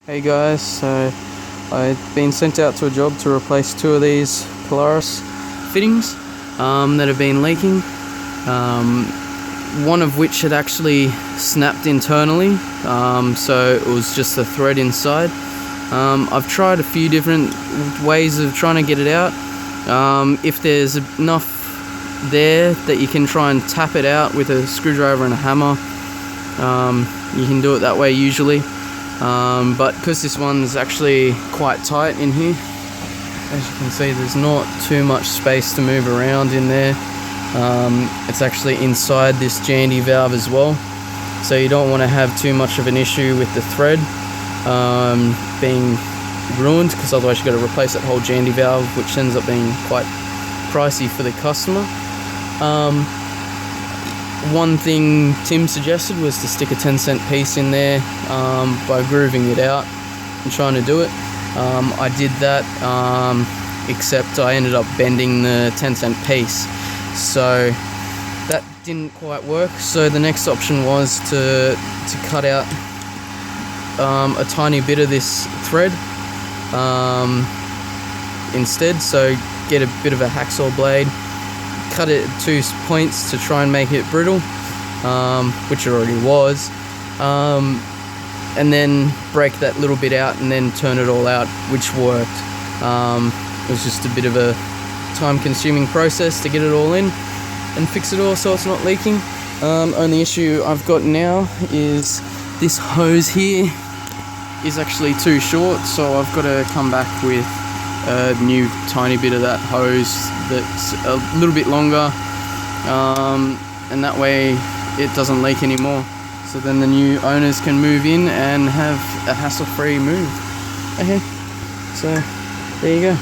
Hey guys, so I've been sent out to a job to replace two of these Polaris fittings that have been leaking. One of which had actually snapped internally, so it was just the thread inside. I've tried a few different ways of trying to get it out. If there's enough there that you can try and tap it out with a screwdriver and a hammer, you can do it that way usually. But because this one's actually quite tight in here, as you can see, there's not too much space to move around in there. It's actually inside this Jandy valve as well, so you don't want to have too much of an issue with the thread being ruined, because otherwise you've got to replace that whole Jandy valve, which ends up being quite pricey for the customer. One thing Tim suggested was to stick a 10-cent piece in there by grooving it out and trying to do it. I did that, except I ended up bending the 10-cent piece, so that didn't quite work. So the next option was to cut out a tiny bit of this thread instead. So get a bit of a hacksaw blade, cut it at 2 points to try and make it brittle, which it already was, and then break that little bit out and then turn it all out, which worked. It was just a bit of a time-consuming process to get it all in and fix it all so it's not leaking. Only issue I've got now is this hose here is actually too short, so I've got to come back with a new tiny bit of that hose that's a little bit longer, and that way it doesn't leak anymore, so then the new owners can move in and have a hassle-free move. Okay, so there you go.